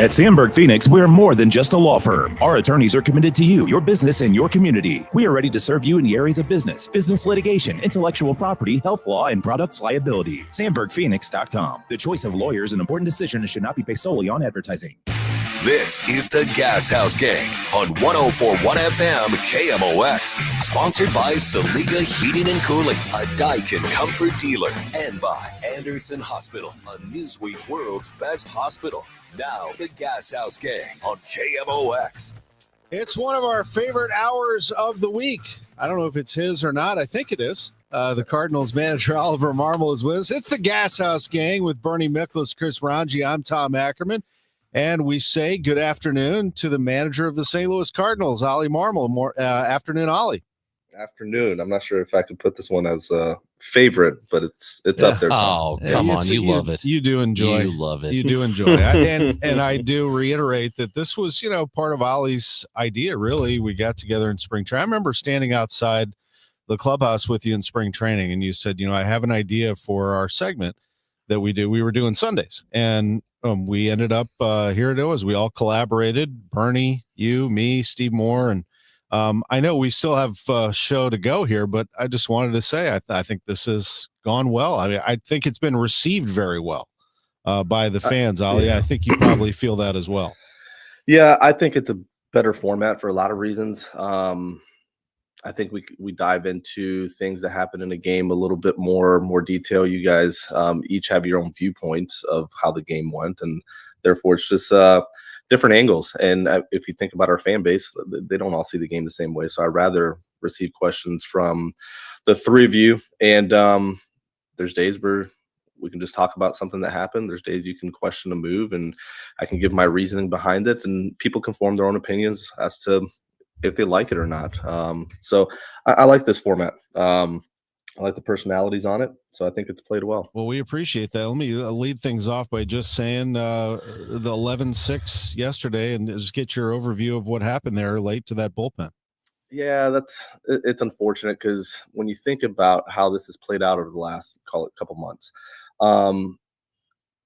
At Sandberg Phoenix, we're more than just a law firm. Our attorneys are committed to you, your business, and your community. We are ready to serve you in the areas of business litigation, intellectual property, health law, and products liability. SandbergPhoenix.com. The choice of lawyer is an important decision and should not be based solely on advertising. This is the Gashouse Gang on 104.1 FM KMOX. Sponsored by Saliga Heating and Cooling, a Daikin comfort dealer. And by Anderson Hospital, a Newsweek World's Best Hospital. Now, the Gashouse Gang on KMOX. It's one of our favorite hours of the week. I don't know if it's his or not. I think it is. The Cardinals manager, Oli Marmol, is with us. It's the Gashouse Gang with Bernie Miklasz, Chris Ranji. I'm Tom Ackerman. And we say good afternoon to the manager of the St. Louis Cardinals, Oli Marmol. Afternoon, Oli. Afternoon. I'm not sure if I could put this one as a favorite, but it's up there, Tom. Oh, come on. You love it. You do enjoy. You love it. You do enjoy it. And I do reiterate that this was, part of Ollie's idea, really. We got together in spring training. I remember standing outside the clubhouse with you in spring training, and you said, I have an idea for our segment that we do. We were doing Sundays, and we ended up here it was. We all collaborated, Bernie, you, me, Steve Moore, and I know we still have a show to go here, but I just wanted to say I think this has gone well. I mean, I think it's been received very well by the fans, Oli. Yeah. I think you probably feel that as well. Yeah, I think it's a better format for a lot of reasons. I think we dive into things that happen in a game a little bit more detail. You guys each have your own viewpoints of how the game went, and therefore it's just different angles. And if you think about our fan base, they don't all see the game the same way. So I'd rather receive questions from the three of you. And there's days where we can just talk about something that happened. There's days you can question a move, and I can give my reasoning behind it, and people can form their own opinions as to if they like it or not. So I like this format. I like the personalities on it, so I think it's played well. Well, we appreciate that. Let me lead things off by just saying the 11-6 yesterday, and just get your overview of what happened there late to that bullpen. Yeah, it's unfortunate because when you think about how this has played out over the last, call it, couple months,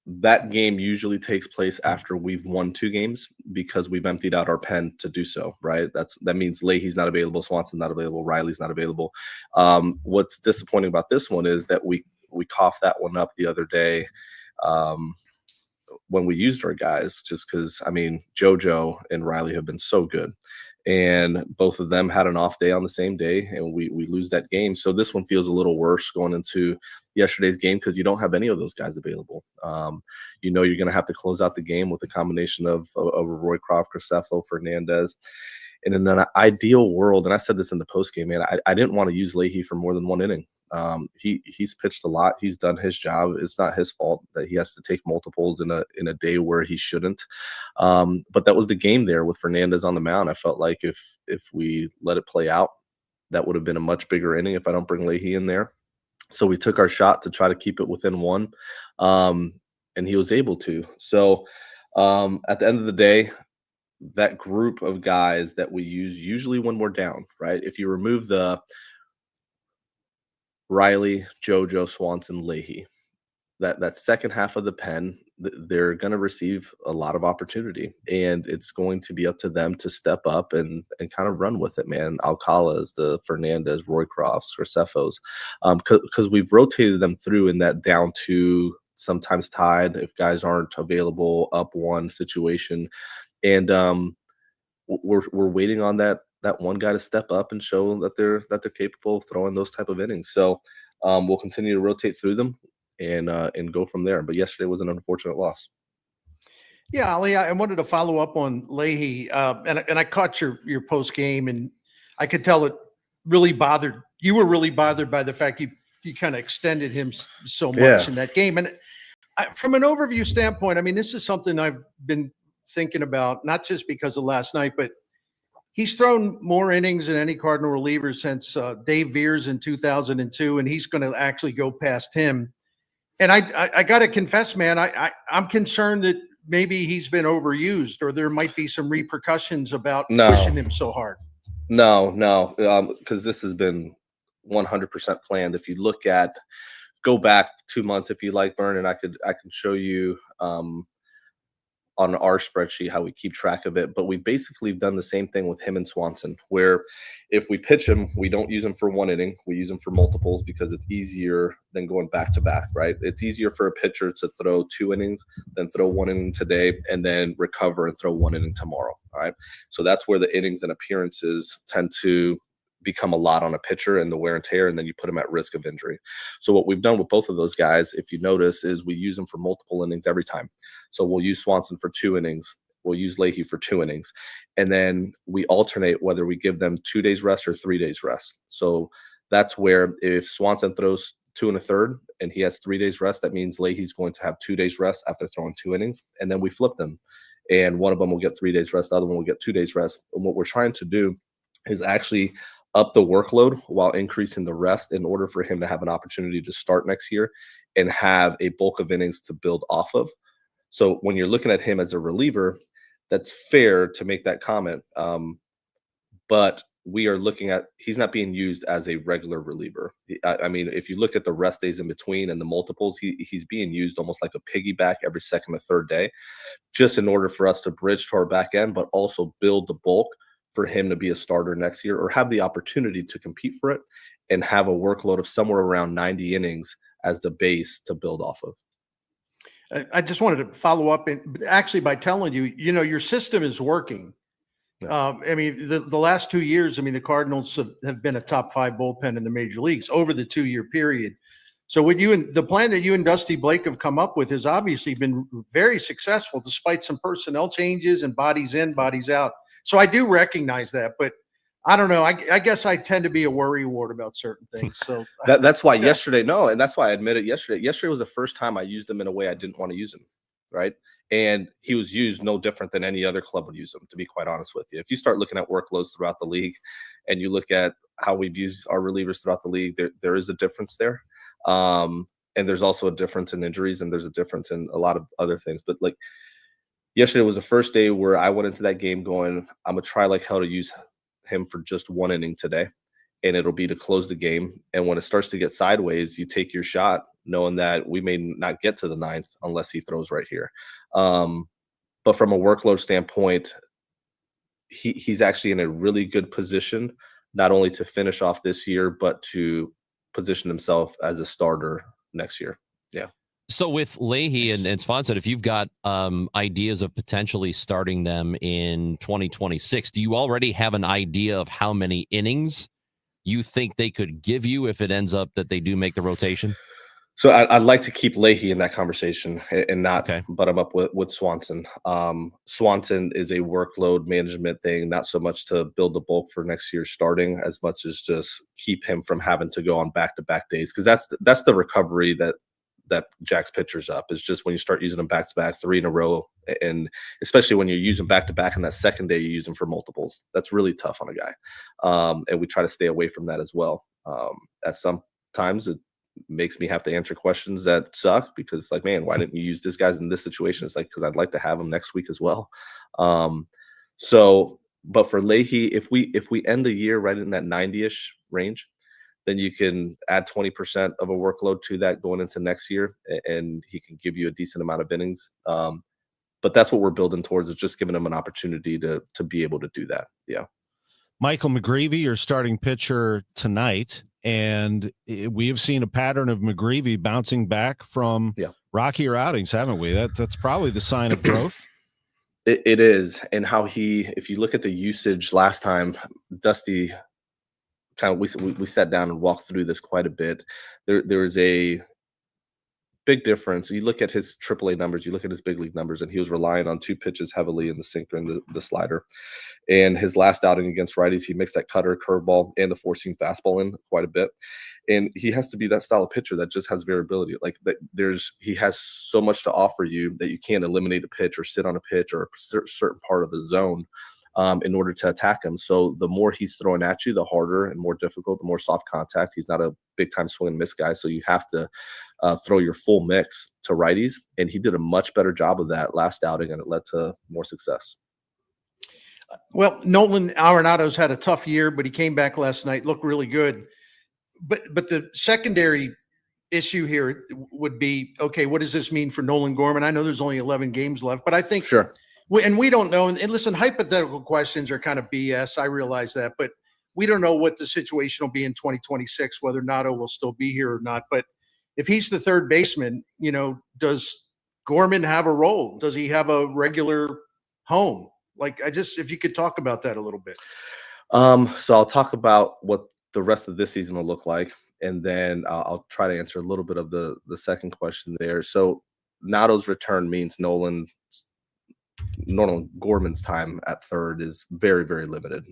that game usually takes place after we've won 2 games because we've emptied out our pen to do so, right? That means Leahy's not available, Swanson's not available, Riley's not available. What's disappointing about this one is that we coughed that one up the other day when we used our guys, just because, JoJo and Riley have been so good. And both of them had an off day on the same day, and we lose that game. So this one feels a little worse going into yesterday's game because you don't have any of those guys available. You're going to have to close out the game with a combination of Roycroft, Graceffo, Fernandez. And in an ideal world, and I said this in the postgame, man, I didn't want to use Leahy for more than one inning. He's pitched a lot. He's done his job. It's not his fault that he has to take multiples in a day where he shouldn't. But that was the game there with Fernandez on the mound. I felt like if we let it play out, that would have been a much bigger inning if I don't bring Leahy in there. So we took our shot to try to keep it within one, and he was able to. So at the end of the day, that group of guys that we use usually when we're down, right? If you remove the Riley, JoJo, Swanson, Leahy, that second half of the pen, they're going to receive a lot of opportunity, and it's going to be up to them to step up and kind of run with it, man. Alcala's, the Fernandez, Roycrofts, Graceffos, because we've rotated them through in that down 2, sometimes tied if guys aren't available, up 1 situation. And we're waiting on that one guy to step up and show that they're capable of throwing those type of innings. So we'll continue to rotate through them and go from there. But yesterday was an unfortunate loss. Yeah, Ali, I wanted to follow up on Leahy, and I caught your post game, and I could tell it really bothered you. Were really bothered by the fact you kind of extended him so much in that game. And from an overview standpoint, this is something I've been thinking about, not just because of last night, but he's thrown more innings than any Cardinal reliever since Dave Veers in 2002, and he's going to actually go past him. And I got to confess, man, I'm concerned that maybe he's been overused, or there might be some repercussions about pushing him so hard. No, because this has been 100% planned. If you go back 2 months, if you like, Burn, and I can show you on our spreadsheet how we keep track of it, but we've basically done the same thing with him and Swanson, where if we pitch him, we don't use him for one inning, we use him for multiples because it's easier than going back to back, right? It's easier for a pitcher to throw 2 innings than throw 1 inning today and then recover and throw 1 inning tomorrow. All right. So that's where the innings and appearances tend to become a lot on a pitcher and the wear and tear, and then you put him at risk of injury. So what we've done with both of those guys, if you notice, is we use them for multiple innings every time. So we'll use Swanson for 2 innings. We'll use Leahy for 2 innings. And then we alternate whether we give them 2 days rest or 3 days rest. So that's where if Swanson throws 2 1/3 and he has 3 days rest, that means Leahy's going to have 2 days rest after throwing 2 innings. And then we flip them. And one of them will get 3 days rest. The other one will get 2 days rest. And what we're trying to do is actually up the workload while increasing the rest in order for him to have an opportunity to start next year and have a bulk of innings to build off of. So when you're looking at him as a reliever, that's fair to make that comment. But we are looking at, he's not being used as a regular reliever. I mean, if you look at the rest days in between and the multiples, he's being used almost like a piggyback every second or third day, just in order for us to bridge to our back end, but also build the bulk for him to be a starter next year or have the opportunity to compete for it and have a workload of somewhere around 90 innings as the base to build off of. I just wanted to follow up and actually by telling you, your system is working. Yeah. I mean, the last 2 years, I mean, the Cardinals have been a top 5 bullpen in the major leagues over the 2-year period. So what the plan that you and Dusty Blake have come up with has obviously been very successful despite some personnel changes and bodies in, bodies out. So I do recognize that, but I don't know. I guess I tend to be a worrywart about certain things. So that's why yesterday, and that's why I admitted yesterday. Yesterday was the first time I used him in a way I didn't want to use him, right? And he was used no different than any other club would use him, to be quite honest with you. If you start looking at workloads throughout the league and you look at how we've used our relievers throughout the league, there is a difference there. And there's also a difference in injuries, and there's a difference in a lot of other things. But like yesterday was the first day where I went into that game going, I'm going to try like hell to use him for just 1 inning today, and it'll be to close the game. And when it starts to get sideways, you take your shot knowing that we may not get to the 9th unless he throws right here. But from a workload standpoint, he's actually in a really good position, not only to finish off this year, but to position himself as a starter next year. Yeah. So with Leahy and Swanson, if you've got ideas of potentially starting them in 2026, do you already have an idea of how many innings you think they could give you if it ends up that they do make the rotation? So I'd like to keep Leahy in that conversation and not butt him up with Swanson. Swanson is a workload management thing, not so much to build the bulk for next year's starting as much as just keep him from having to go on back-to-back days, because that's the recovery that jacks pitchers up, is just when you start using them back-to-back 3 in a row, and especially when you use them back-to-back and that second day you use them for multiples. That's really tough on a guy. And we try to stay away from that as well. At sometimes it makes me have to answer questions that suck because like, man, why didn't you use this guys in this situation? It's like, because I'd like to have them next week as well. But for Leahy, if we end the year right in that 90-ish range, then you can add 20% of a workload to that going into next year, and he can give you a decent amount of innings. But that's what we're building towards, is just giving him an opportunity to be able to do that. Yeah. Michael McGreevy, your starting pitcher tonight, and we have seen a pattern of McGreevy bouncing back from rockier outings, haven't we? That's probably the sign of growth. It is, and how if you look at the usage last time, Dusty kind of we sat down and walked through this quite a bit. There is a big difference. You look at his AAA numbers, you look at his big league numbers, and he was relying on 2 pitches heavily in the sinker and the slider. And his last outing against righties, he mixed that cutter, curveball, and the 4-seam fastball in quite a bit. And he has to be that style of pitcher that just has variability. Like he has so much to offer you that you can't eliminate a pitch or sit on a pitch or a certain part of the zone in order to attack him. So the more he's throwing at you, the harder and more difficult, the more soft contact. He's not a big time swing and miss guy. So you have to throw your full mix to righties. And he did a much better job of that last outing, and it led to more success. Well, Nolan Arenado's had a tough year, but he came back last night, looked really good. But the secondary issue here would be, okay, what does this mean for Nolan Gorman? I know there's only 11 games left, but I think Sure. we don't know. And listen, hypothetical questions are kind of BS. I realize that, but we don't know what the situation will be in 2026, whether Nato will still be here or not. But if he's the third baseman, does Gorman have a role? Does he have a regular home? If you could talk about that a little bit. So I'll talk about what the rest of this season will look like, and then I'll try to answer a little bit of the second question there. So Nato's return means Nolan Gorman's time at third is very, very limited.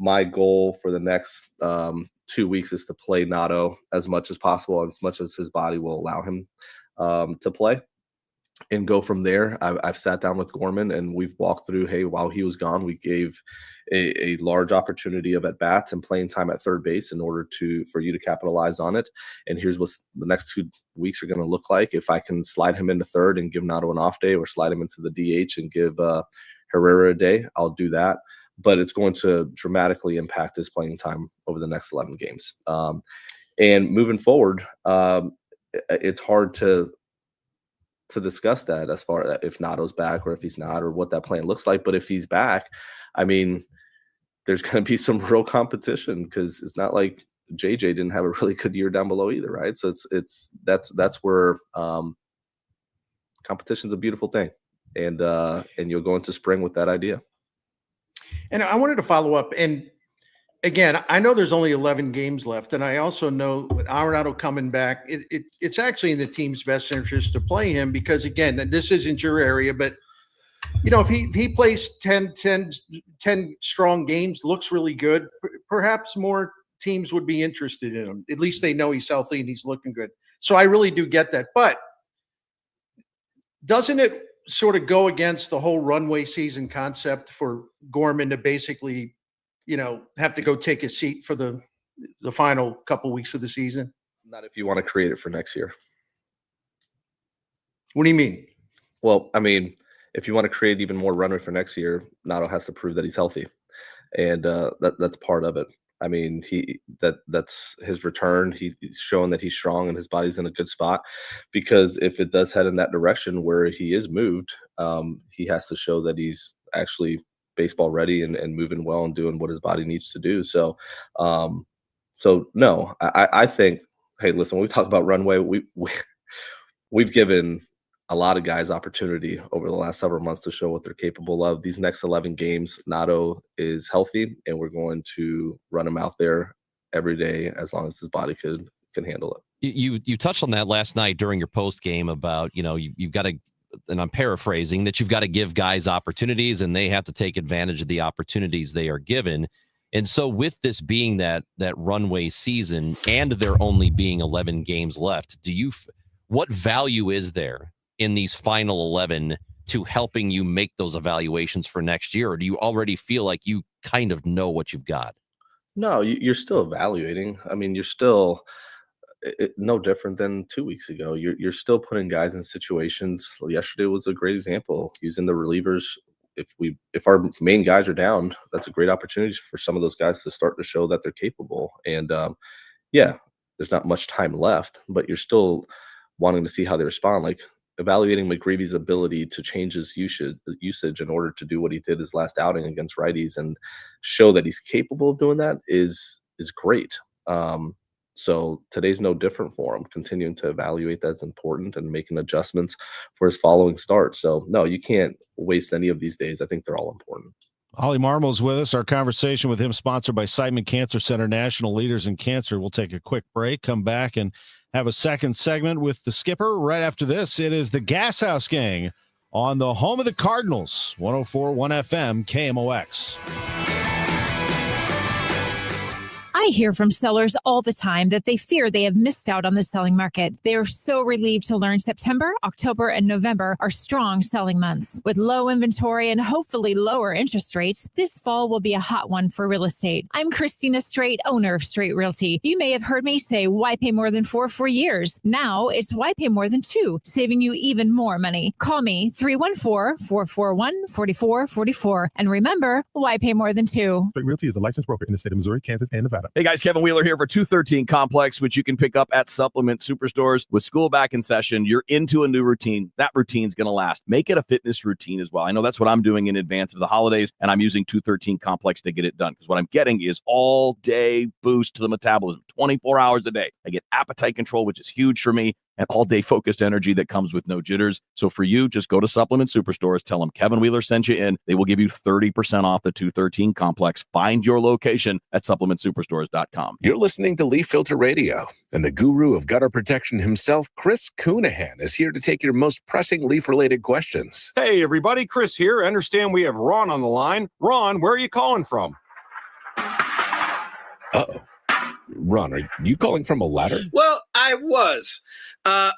My goal for the next 2 weeks is to play Nato as much as possible, as much as his body will allow him to play, and go from there. I've sat down with Gorman and we've walked through, hey, while he was gone, we gave a large opportunity of at-bats and playing time at third base in order for you to capitalize on it. And here's what the next 2 weeks are going to look like. If I can slide him into third and give Nato an off day, or slide him into the DH and give Herrera a day, I'll do that. But it's going to dramatically impact his playing time over the next 11 games. And moving forward, it's hard to discuss that as far as if Nato's back or if he's not, or what that plan looks like. But if he's back, I mean, there's going to be some real competition, because it's not like JJ didn't have a really good year down below either, right? So that's where competition's a beautiful thing, and you'll go into spring with that idea. And I wanted to follow up, and again, I know there's only 11 games left, and I also know with Arenado coming back, it's actually in the team's best interest to play him, because, again, this isn't your area, but, if he plays 10 strong games, looks really good, perhaps more teams would be interested in him. At least they know he's healthy and he's looking good. So I really do get that. But doesn't it sort of go against the whole runway season concept for Gorman to basically have to go take a seat for the final couple weeks of the season? Not if you want to create it for next year. What do you mean? Well, I mean, if you want to create even more runway for next year, Nato has to prove that he's healthy, and that's part of it. I mean, that's his return. He's showing that he's strong and his body's in a good spot, because if it does head in that direction where he is moved, he has to show that he's actually baseball ready and moving well and doing what his body needs to do. So no, I think, hey, listen, when we talk about runway, we've given a lot of guys opportunity over the last several months to show what they're capable of. These next 11 games, Nato is healthy, and we're going to run him out there every day as long as his body can handle it. You touched on that last night during your post game about, you've got to, and I'm paraphrasing, that you've got to give guys opportunities and they have to take advantage of the opportunities they are given. And so with this being that runway season and there only being 11 games left, what value is there in these final 11 to helping you make those evaluations for next year? Or do you already feel like you kind of know what you've got? No, you're still evaluating. I mean, you're still no different than 2 weeks ago. You're still putting guys in situations. Yesterday was a great example, using the relievers. If our main guys are down, that's a great opportunity for some of those guys to start to show that they're capable. And there's not much time left, but you're still wanting to see how they respond. Like evaluating McGreevy's ability to change his usage in order to do what he did his last outing against righties and show that he's capable of doing that is great. So today's no different for him. Continuing to evaluate that's important and making adjustments for his following start. So no, you can't waste any of these days. I think they're all important. Oli Marmol's with us. Our conversation with him sponsored by Simon Cancer Center, National Leaders in Cancer. We'll take a quick break, come back, and have a second segment with the skipper. Right after this, it is the Gashouse Gang on the home of the Cardinals, 104.1 FM, KMOX. I hear from sellers all the time that they fear they have missed out on the selling market. They are so relieved to learn September, October, and November are strong selling months. With low inventory and hopefully lower interest rates, this fall will be a hot one for real estate. I'm Christina Straight, owner of Straight Realty. You may have heard me say, why pay more than 4 for years? Now it's why pay more than 2, saving you even more money. Call me 314-441-4444. And remember, why pay more than 2? Straight Realty is a licensed broker in the state of Missouri, Kansas, and Nevada. Hey guys, Kevin Wheeler here for 213 Complex, which you can pick up at Supplement Superstores. With school back in session, you're into a new routine. That routine's going to last. Make it a fitness routine as well. I know that's what I'm doing in advance of the holidays, and I'm using 213 Complex to get it done because what I'm getting is all day boost to the metabolism, 24 hours a day. I get appetite control, which is huge for me, and all day focused energy that comes with no jitters. So for you, just go to Supplement Superstores, tell them Kevin Wheeler sent you in. They will give you 30% off the 213 Complex. Find your location at supplementsuperstores.com. You're listening to Leaf Filter Radio, and the guru of gutter protection himself, Chris Coonahan, is here to take your most pressing leaf-related questions. Hey, everybody, Chris here. I understand we have Ron on the line. Ron, where are you calling from? Uh-oh. Ron, are you calling from a ladder? Well, I was.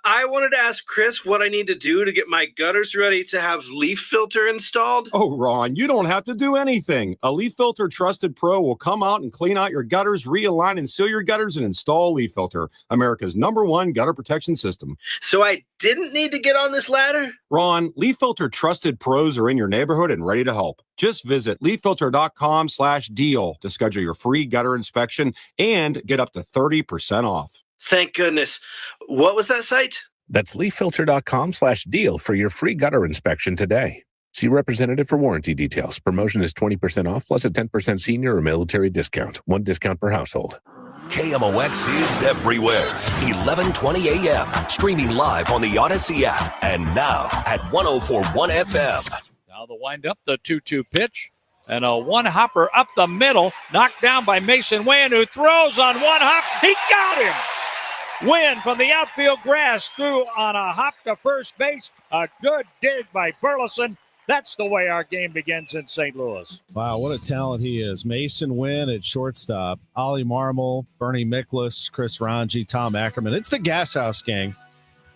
I wanted to ask Chris what I need to do to get my gutters ready to have leaf filter installed. Oh, Ron, you don't have to do anything. A Leaf Filter Trusted Pro will come out and clean out your gutters, realign and seal your gutters, and install Leaf Filter, America's #1 gutter protection system. So I didn't need to get on this ladder? Ron, Leaf Filter Trusted Pros are in your neighborhood and ready to help. Just visit leaffilter.com/deal to schedule your free gutter inspection and get up to 30% off. Thank goodness. What was that site? That's leaffilter.com/deal for your free gutter inspection today. See representative for warranty details. Promotion is 20% off plus a 10% senior or military discount. One discount per household. KMOX is everywhere. 1120 a.m. Streaming live on the Odyssey app. And now at 104.1 FM. Now the wind up, the 2-2 pitch. And a one-hopper up the middle. Knocked down by Mason Wynn, who throws on one hop. He got him! Wynn from the outfield grass threw on a hop to first base. A good dig by Burleson. That's the way our game begins in St. Louis. Wow, what a talent he is. Mason Wynn at shortstop. Oli Marmol, Bernie Miklas, Chris Ranji, Tom Ackerman. It's the Gashouse Gang.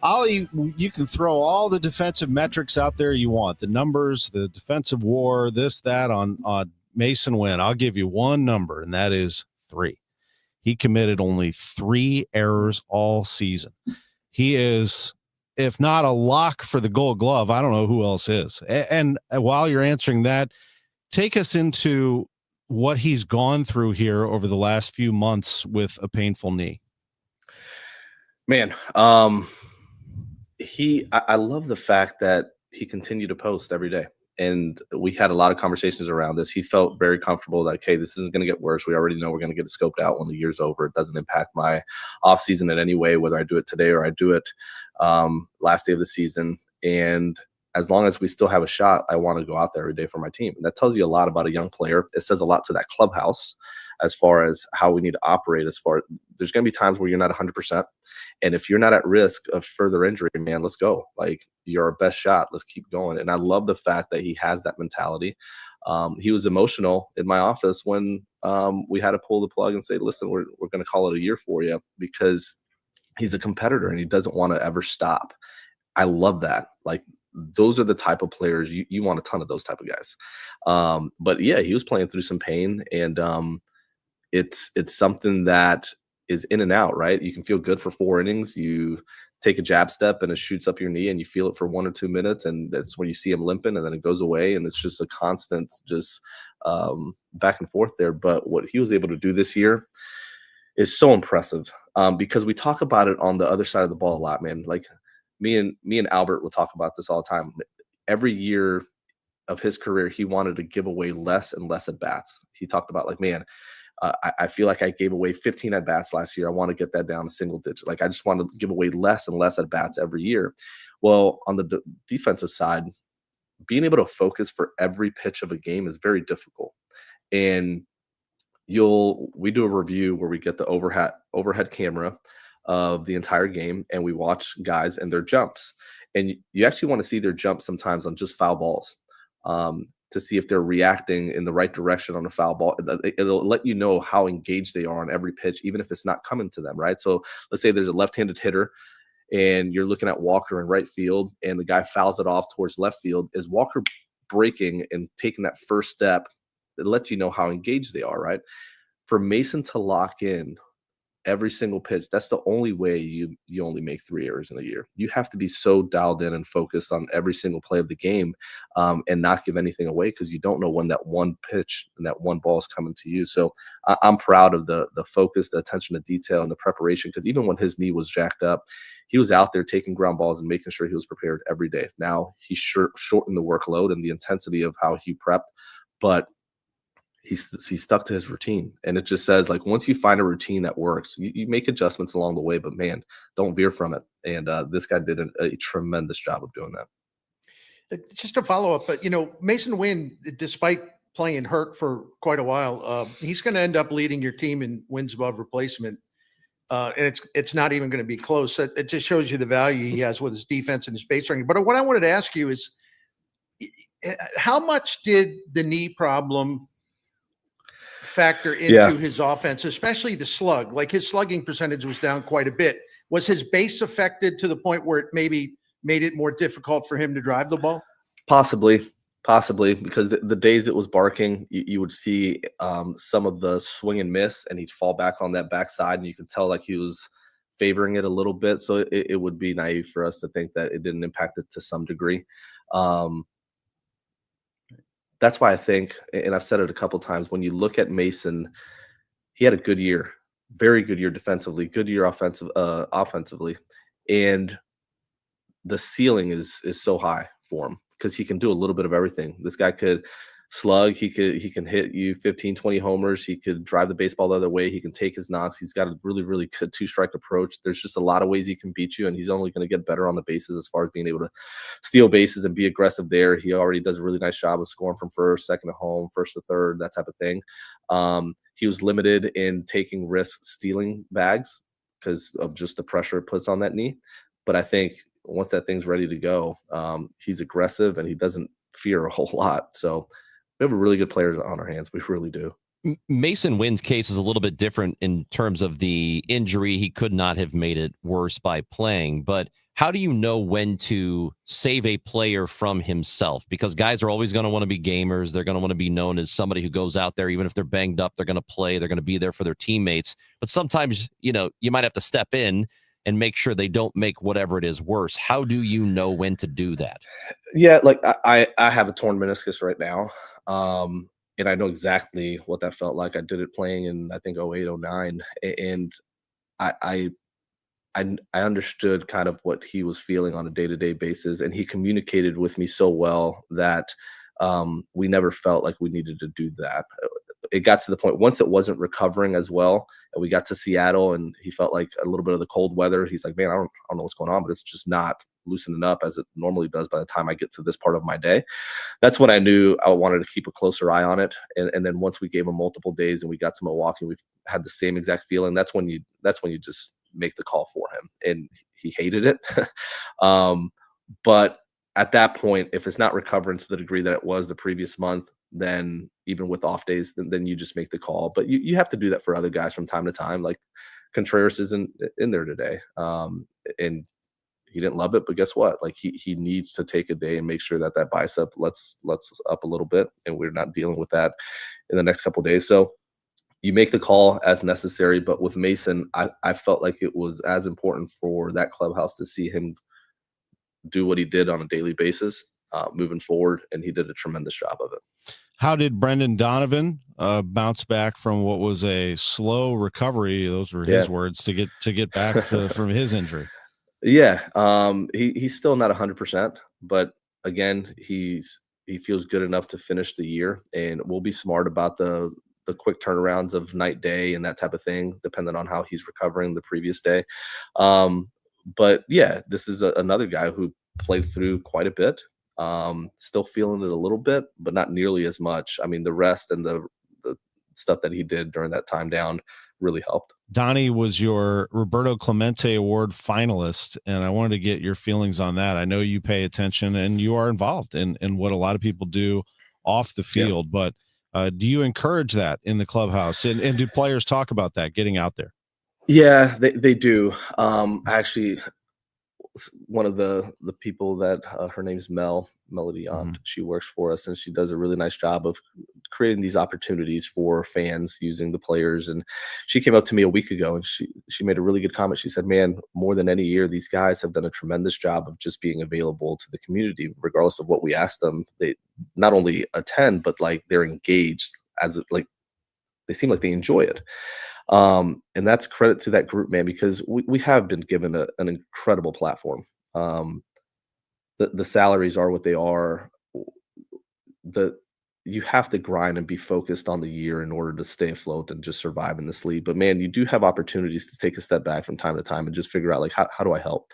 Oli, you can throw all the defensive metrics out there you want. The numbers, the defensive WAR, this, that on Mason Wynn. I'll give you one number, and that is 3. He committed only 3 errors all season. He is, if not a lock for the Gold Glove, I don't know who else is. And while you're answering that, take us into what he's gone through here over the last few months with a painful knee. Man, I love the fact that he continued to post every day. And we had a lot of conversations around this. He felt very comfortable that, okay, this isn't going to get worse. We already know we're going to get it scoped out when the year's over. It doesn't impact my off season in any way, whether I do it today or I do it last day of the season. And as long as we still have a shot, I want to go out there every day for my team. And that tells you a lot about a young player. It says a lot to that clubhouse as far as how we need to operate. As far as there's going to be times where you're not 100%. And if you're not at risk of further injury, man, let's go. Like, you're our best shot. Let's keep going. And I love the fact that he has that mentality. He was emotional in my office when we had to pull the plug and say, listen, we're going to call it a year for you, because he's a competitor and he doesn't want to ever stop. I love that. Like, those are the type of players you want a ton of those type of guys. But yeah, he was playing through some pain, and it's something that is in and out, right? You can feel good for 4 innings. You take a jab step and it shoots up your knee and you feel it for 1 or 2 minutes. And that's when you see him limping, and then it goes away. And it's just a constant, just back and forth there. But what he was able to do this year is so impressive, because we talk about it on the other side of the ball a lot, man. Like me and Albert will talk about this all the time. Every year of his career, he wanted to give away less and less at bats. He talked about, like, man, I feel like I gave away 15 at bats last year. I want to get that down to single digit. Like, I just want to give away less and less at bats every year. Well, on the defensive side, being able to focus for every pitch of a game is very difficult. And we do a review where we get the overhead camera of the entire game, and we watch guys and their jumps. And you actually want to see their jumps sometimes on just foul balls, to see if they're reacting in the right direction on a foul ball. It'll let you know how engaged they are on every pitch, even if it's not coming to them, right? So let's say there's a left-handed hitter and you're looking at Walker in right field and the guy fouls it off towards left field. Is Walker breaking and taking that first step? It lets you know how engaged they are, right? For Mason to lock in every single pitch. That's the only way you only make 3 errors in a year. You have to be so dialed in and focused on every single play of the game, and not give anything away, because you don't know when that one pitch and that one ball is coming to you. So I'm proud of the focus, the attention to detail, and the preparation, because even when his knee was jacked up, he was out there taking ground balls and making sure he was prepared every day. Now he shortened the workload and the intensity of how he prepped, but he stuck to his routine. And it just says, like, once you find a routine that works, you make adjustments along the way, but man, don't veer from it. And this guy did a tremendous job of doing that. Just a follow up, but Mason Wynn, despite playing hurt for quite a while, he's going to end up leading your team in wins above replacement. And it's not even going to be close. It just shows you the value he has with his defense and his base running. But what I wanted to ask you is, how much did the knee problem factor into his offense, especially the slug? Like, his slugging percentage was down quite a bit. Was his base affected to the point where it maybe made it more difficult for him to drive the ball? Possibly, because the days it was barking, you would see some of the swing and miss, and he'd fall back on that backside, and you could tell like he was favoring it a little bit. So it would be naive for us to think that it didn't impact it to some degree. That's why I think, and I've said it a couple times, when you look at Mason, he had a good year, very good year defensively, good year offensively, and the ceiling is so high for him because he can do a little bit of everything. This guy could slug, he can hit you 15, 20 homers, he could drive the baseball the other way, he can take his knocks, he's got a really, really good two-strike approach. There's just a lot of ways he can beat you, and he's only going to get better on the bases as far as being able to steal bases and be aggressive there. He already does a really nice job of scoring from first, second to home, first to third, that type of thing. He was limited in taking risks stealing bags because of just the pressure it puts on that knee. But I think once that thing's ready to go, he's aggressive and he doesn't fear a whole lot. So we have a really good player on our hands. We really do. Mason Wynn's case is a little bit different in terms of the injury. He could not have made it worse by playing, but how do you know when to save a player from himself? Because guys are always going to want to be gamers. They're going to want to be known as somebody who goes out there, even if they're banged up, they're going to play, they're going to be there for their teammates. But sometimes, you might have to step in and make sure they don't make whatever it is worse. How do you know when to do that? Yeah, like I have a torn meniscus right now. And I know exactly what that felt like. I did it playing in, I think, 08, 09. And I understood kind of what he was feeling on a day-to-day basis. And he communicated with me so well that we never felt like we needed to do that. It got to the point once it wasn't recovering as well, and we got to Seattle and he felt like a little bit of the cold weather. He's like, man, I don't know what's going on, but it's just not loosening up as it normally does by the time I get to this part of my day. That's when I knew I wanted to keep a closer eye on it. And then once we gave him multiple days and we got to Milwaukee, we had the same exact feeling. That's when you just make the call for him. And he hated it. But at that point, if it's not recovering to the degree that it was the previous month, then even with off days, then you just make the call. But you have to do that for other guys from time to time. Like Contreras isn't in there today. And he didn't love it, but guess what? Like he needs to take a day and make sure that bicep lets up a little bit, and we're not dealing with that in the next couple of days. So you make the call as necessary. But with Mason, I felt like it was as important for that clubhouse to see him do what he did on a daily basis moving forward, and he did a tremendous job of it. How did Brendan Donovan bounce back from what was a slow recovery? Those were his words, to get back from his injury. Yeah, he's still not 100%, but again, he feels good enough to finish the year, and we'll be smart about the quick turnarounds of night day and that type of thing, depending on how he's recovering the previous day. But yeah, this is another guy who played through quite a bit, still feeling it a little bit, but not nearly as much. I mean, the rest and the stuff that he did during that time down really helped. Donnie was your Roberto Clemente Award finalist, and I wanted to get your feelings on that. I know you pay attention and you are involved in what a lot of people do off the field, but do you encourage that in the clubhouse? And do players talk about that, getting out there? Yeah, they do. Actually, one of the people that her name's Melody, she works for us, and she does a really nice job of creating these opportunities for fans using the players. And she came up to me a week ago and she made a really good comment. She said, man, more than any year, these guys have done a tremendous job of just being available to the community, regardless of what we ask them. They not only attend, but like they're engaged like they seem like they enjoy it. And that's credit to that group, man, because we have been given an incredible platform. The salaries are what they are. You have to grind and be focused on the year in order to stay afloat and just survive in this league. But man, you do have opportunities to take a step back from time to time and just figure out like, how do I help?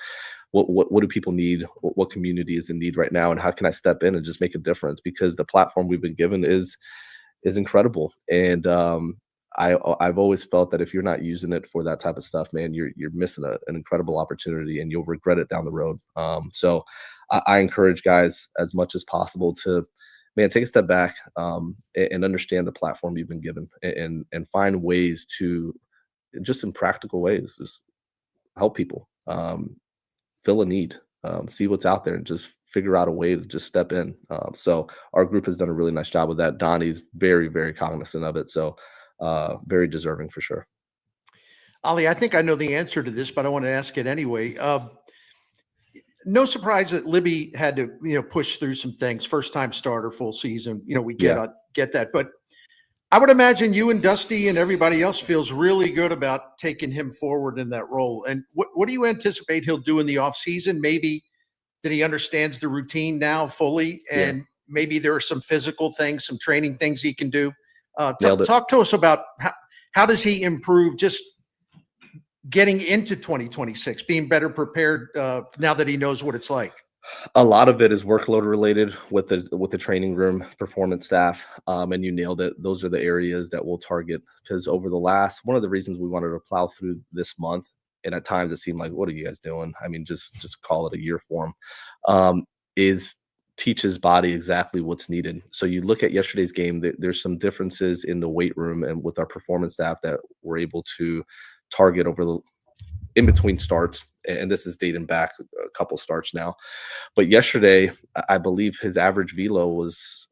What do people need? What community is in need right now? And how can I step in and just make a difference? Because the platform we've been given is incredible. And I've always felt that if you're not using it for that type of stuff, man, you're missing an incredible opportunity and you'll regret it down the road. So I encourage guys as much as possible to, man, take a step back and understand the platform you've been given and find ways to, just in practical ways, just help people, fill a need, see what's out there and just figure out a way to just step in. So our group has done a really nice job with that. Donnie's very, very cognizant of it. So very deserving for sure. Oli, I think I know the answer to this, but I want to ask it anyway. No surprise that Libby had to, push through some things. First time starter, full season. We get that. But I would imagine you and Dusty and everybody else feels really good about taking him forward in that role. And what do you anticipate he'll do in the offseason? Maybe that he understands the routine now fully, and maybe there are some physical things, some training things he can do. Talk to us about how does he improve just getting into 2026, being better prepared now that he knows what it's like? A lot of it is workload related with the training room performance staff. And you nailed it. Those are the areas that we'll target, because over the last, one of the reasons we wanted to plow through this month, and at times it seemed like, what are you guys doing? I mean, just call it a year for him, is teach his body exactly what's needed. So you look at yesterday's game, there's some differences in the weight room and with our performance staff that we're able to target in between starts. And this is dating back a couple starts now. But yesterday, I believe his average velo was,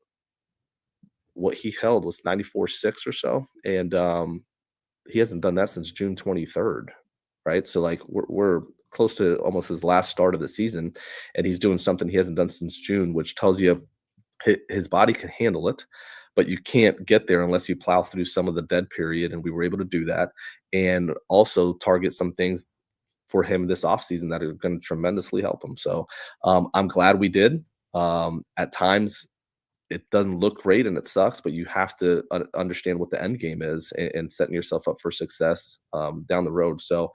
what he held was 94.6 or so. And he hasn't done that since June 23rd. Right. So like we're close to almost his last start of the season, and he's doing something he hasn't done since June, which tells you his body can handle it, but you can't get there unless you plow through some of the dead period. And we were able to do that, and also target some things for him this offseason that are going to tremendously help him. So I'm glad we did. At times it doesn't look great and it sucks, but you have to understand what the end game is and setting yourself up for success down the road. So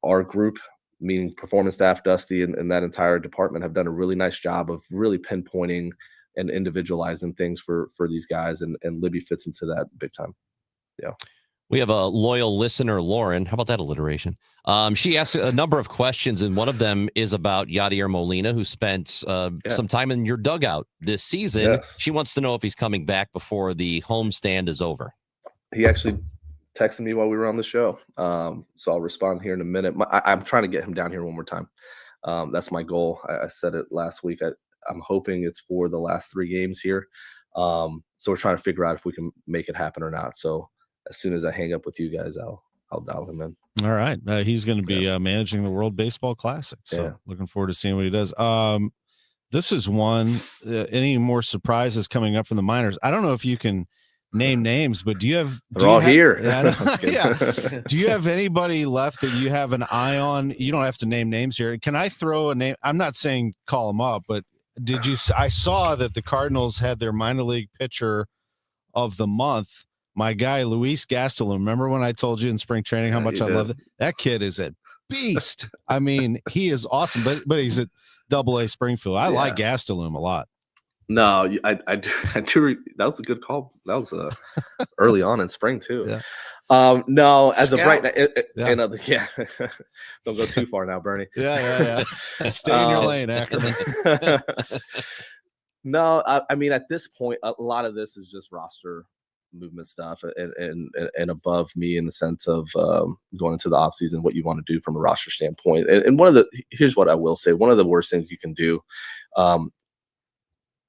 our group, meaning performance staff, Dusty, and that entire department, have done a really nice job of really pinpointing and individualizing things for these guys. And Libby fits into that big time. Yeah. We have a loyal listener, Lauren. How about that alliteration? She asked a number of questions, and one of them is about Yadier Molina, who spent some time in your dugout this season. Yes. She wants to know if he's coming back before the homestand is over. He actually texted me while we were on the show. So I'll respond here in a minute. I'm trying to get him down here one more time. That's my goal. I said it last week. I'm hoping it's for the last 3 games here. So we're trying to figure out if we can make it happen or not. So as soon as I hang up with you guys, I'll dial him in. All right. He's going to be managing the World Baseball Classic. So looking forward to seeing what he does. This is one. Any more surprises coming up from the minors? I don't know if you can name names, but do you have? They're all here. Yeah. Do you have anybody left that you have an eye on? You don't have to name names here. Can I throw a name? I'm not saying call them up, but did you? I saw that the Cardinals had their minor league pitcher of the month. My guy, Luis Gastelum. Remember when I told you in spring training how much I love it? That kid is a beast. I mean, he is awesome, but he's at AA Springfield. I like Gastelum a lot. No, I do. That was a good call. That was early on in spring too. Yeah. No, as of right now, don't go too far now, Bernie. Yeah. Stay in your lane, Ackerman. No, I mean, at this point, a lot of this is just roster movement stuff and above me in the sense of going into the offseason, what you want to do from a roster standpoint. And here's what I will say. One of the worst things you can do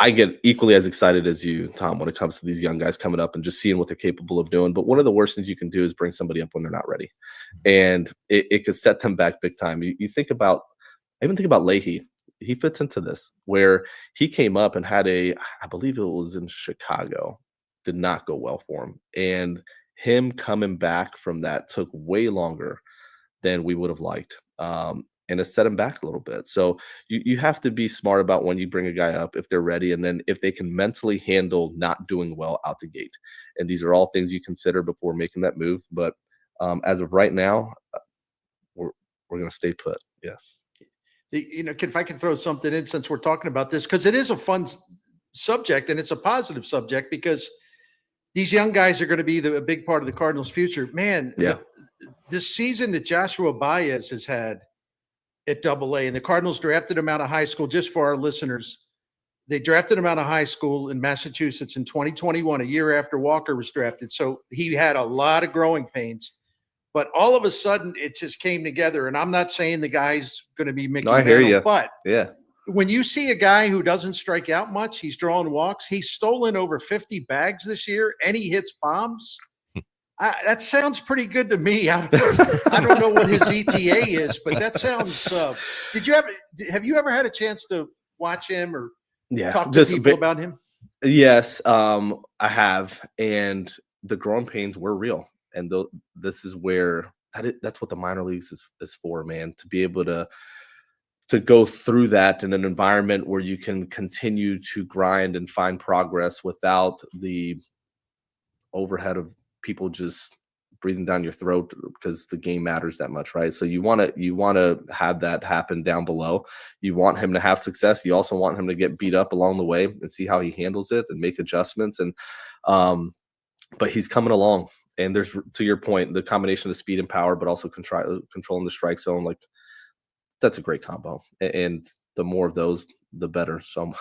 I get equally as excited as you, Tom, when it comes to these young guys coming up and just seeing what they're capable of doing. But one of the worst things you can do is bring somebody up when they're not ready. And it could set them back big time. I even think about Leahy. He fits into this, where he came up and had I believe it was in Chicago, did not go well for him. And him coming back from that took way longer than we would have liked. And it set him back a little bit. So you have to be smart about when you bring a guy up, if they're ready, and then if they can mentally handle not doing well out the gate. And these are all things you consider before making that move. But as of right now, we're going to stay put. Yes. If I can throw something in, since we're talking about this, because it is a fun subject and it's a positive subject, because these young guys are going to be a big part of the Cardinals' future. Man, yeah. This season that Joshua Baez has had at AA, and the Cardinals drafted him out of high school. Just for our listeners, they drafted him out of high school in Massachusetts in 2021, a year after Walker was drafted. So he had a lot of growing pains, but all of a sudden it just came together. And I'm not saying the guy's going to be Mickey No, I hear Mantle, you. but yeah, when you see a guy who doesn't strike out much, he's drawing walks, he's stolen over 50 bags this year, and he hits bombs. That sounds pretty good to me. I don't know what his ETA is, but that sounds. Have you ever had a chance to watch him or talk to people about him? Yes, I have, and the growing pains were real, and this is where that's what the minor leagues is for, man. To be able to go through that in an environment where you can continue to grind and find progress without the overhead of people just breathing down your throat, because the game matters that much, right? So you want to have that happen down below. You want him to have success. You also want him to get beat up along the way and see how he handles it and make adjustments. And but he's coming along. And there's, to your point, the combination of speed and power, but also controlling the strike zone. Like, that's a great combo. And the more of those, the better. So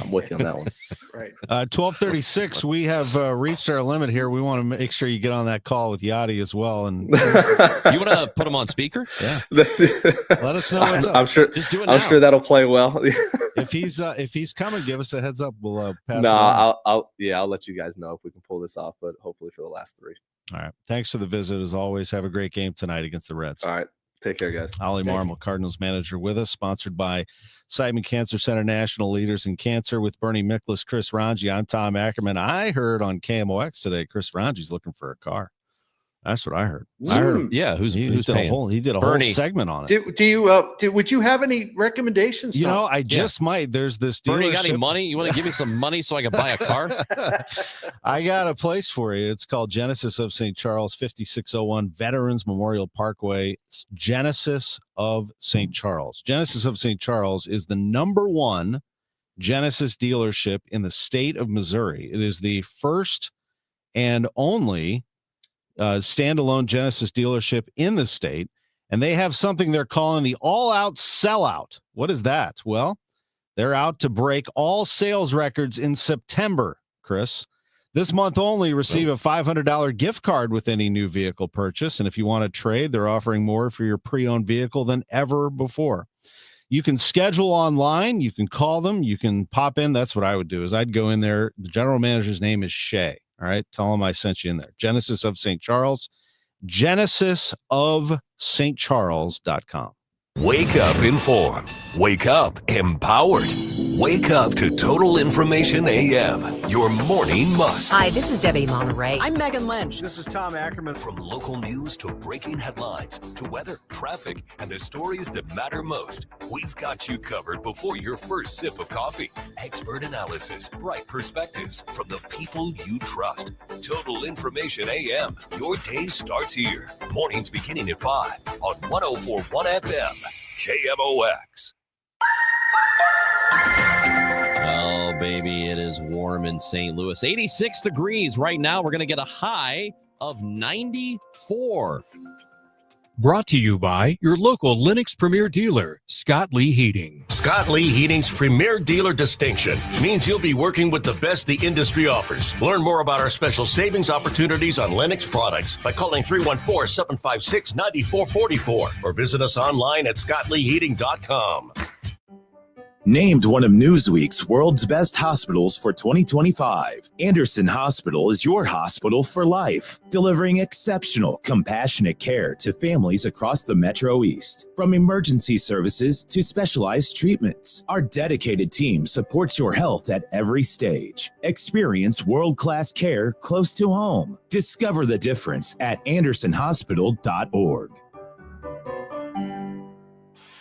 I'm with you on that one. Right. 12:36. We have reached our limit here. We want to make sure you get on that call with Yachty as well. And you want to put him on speaker? Yeah. Let us know what's up. I'm sure. Just do it I'm now. sure that'll play well. If he's coming, give us a heads up. We'll pass. No, it on. I'll let you guys know if we can pull this off. But hopefully for the last three. All right. Thanks for the visit as always. Have a great game tonight against the Reds. All right. Take care, guys. Oli Marmol, Cardinals manager, with us, sponsored by Simon Cancer Center, national leaders in cancer, with Bernie Miklasz, Chris Ranji. I'm Tom Ackerman. I heard on KMOX today, Chris Ranji's looking for a car. That's what I heard. I heard him. Yeah, who's He did a whole segment on it. Would you have any recommendations? You Tom? know, I just might. There's this dealership. Bernie, got any money? You want to give me some money so I can buy a car? I got a place for you. It's called Genesis of St. Charles, 5601 Veterans Memorial Parkway. It's Genesis of St. Charles. Genesis of St. Charles is the #1 Genesis dealership in the state of Missouri. It is the first and only standalone Genesis dealership in the state, and they have something they're calling the all-out sellout. What is that? Well, they're out to break all sales records in September, Chris. This month only, receive a $500 gift card with any new vehicle purchase, and if you want to trade, they're offering more for your pre-owned vehicle than ever before. You can schedule online, you can call them, you can pop in. That's what I would do, is I'd go in there. The general manager's name is Shay. All right. Tell them I sent you in there. Genesis of St. Charles, genesisofstcharles.com. Wake up informed. Wake up empowered. Wake up to Total Information AM, your morning must. Hi, this is Debbie Monterey. I'm Megan Lynch. This is Tom Ackerman. From local news to breaking headlines to weather, traffic, and the stories that matter most, we've got you covered before your first sip of coffee. Expert analysis, bright perspectives from the people you trust. Total Information AM, your day starts here. Mornings beginning at 5 on 104.1 FM, KMOX. Oh, baby, it is warm in St. Louis. 86 degrees right now. We're going to get a high of 94. Brought to you by your local Lennox Premier dealer, Scott Lee Heating. Scott Lee Heating's Premier Dealer distinction means you'll be working with the best the industry offers. Learn more about our special savings opportunities on Lennox products by calling 314-756-9444 or visit us online at scottleeheating.com. Named one of Newsweek's world's best hospitals for 2025, Anderson Hospital is your hospital for life, delivering exceptional, compassionate care to families across the Metro East. From emergency services to specialized treatments, our dedicated team supports your health at every stage. Experience world-class care close to home. Discover the difference at andersonhospital.org.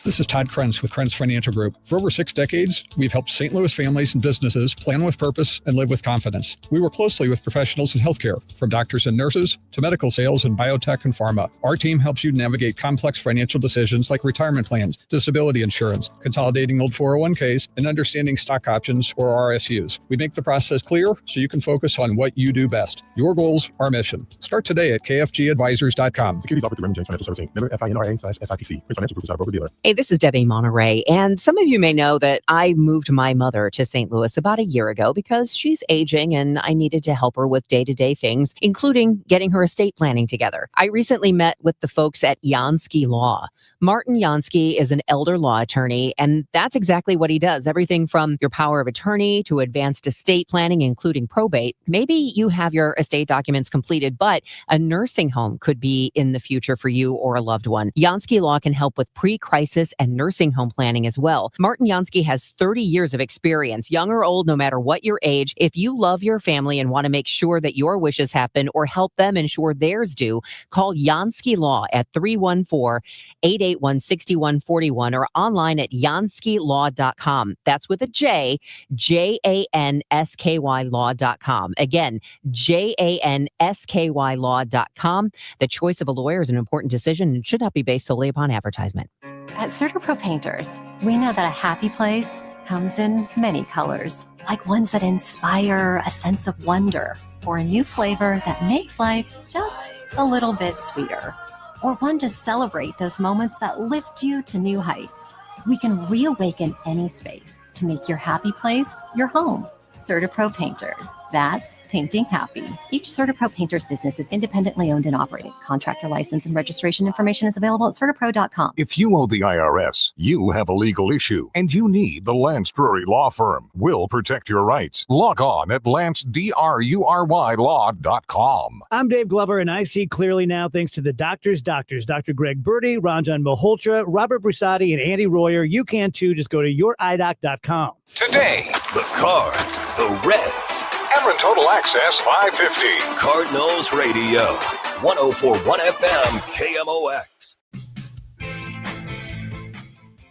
This is Todd Krenz with Krenz Financial Group. For over 6 decades, we've helped St. Louis families and businesses plan with purpose and live with confidence. We work closely with professionals in healthcare, from doctors and nurses to medical sales and biotech and pharma. Our team helps you navigate complex financial decisions like retirement plans, disability insurance, consolidating old 401ks, and understanding stock options or RSUs. We make the process clear so you can focus on what you do best. Your goals, our mission. Start today at kfgadvisors.com. Securities offered through Raymond James Financial Services. Member FINRA/SIPC. Chris Financial Group is our broker-dealer. Hey, this is Debbie Monterey, and some of you may know that I moved my mother to St. Louis about a year ago because she's aging and I needed to help her with day-to-day things, including getting her estate planning together. I recently met with the folks at Jansky Law. Martin Jansky is an elder law attorney, and that's exactly what he does. Everything from your power of attorney to advanced estate planning, including probate. Maybe you have your estate documents completed, but a nursing home could be in the future for you or a loved one. Jansky Law can help with pre-crisis and nursing home planning as well. Martin Jansky has 30 years of experience, young or old, no matter what your age. If you love your family and want to make sure that your wishes happen or help them ensure theirs do, call Jansky Law at 314-881-6141 or online at janskylaw.com. That's with a J, Jansky law.com. Again, Jansky law.com. The choice of a lawyer is an important decision and should not be based solely upon advertisement. At CertaPro Painters, we know that a happy place comes in many colors, like ones that inspire a sense of wonder, or a new flavor that makes life just a little bit sweeter, or one to celebrate those moments that lift you to new heights. We can reawaken any space to make your happy place your home. CertaPro Painters. That's painting happy. Each CertaPro Painters business is independently owned and operated. Contractor license and registration information is available at CertaPro.com. If you owe the IRS, you have a legal issue, and you need the Lance Drury Law Firm. We'll protect your rights. Log on at LanceDruryLaw.com. I'm Dave Glover, and I see clearly now thanks to the doctors, Dr. Greg Birdie, Ranjan Malhotra, Robert Brusati, and Andy Royer. You can too. Just go to youridoc.com. Today, the Cards, the Reds. Cameron Total Access 550. Cardinals Radio, 104.1 FM, KMOX.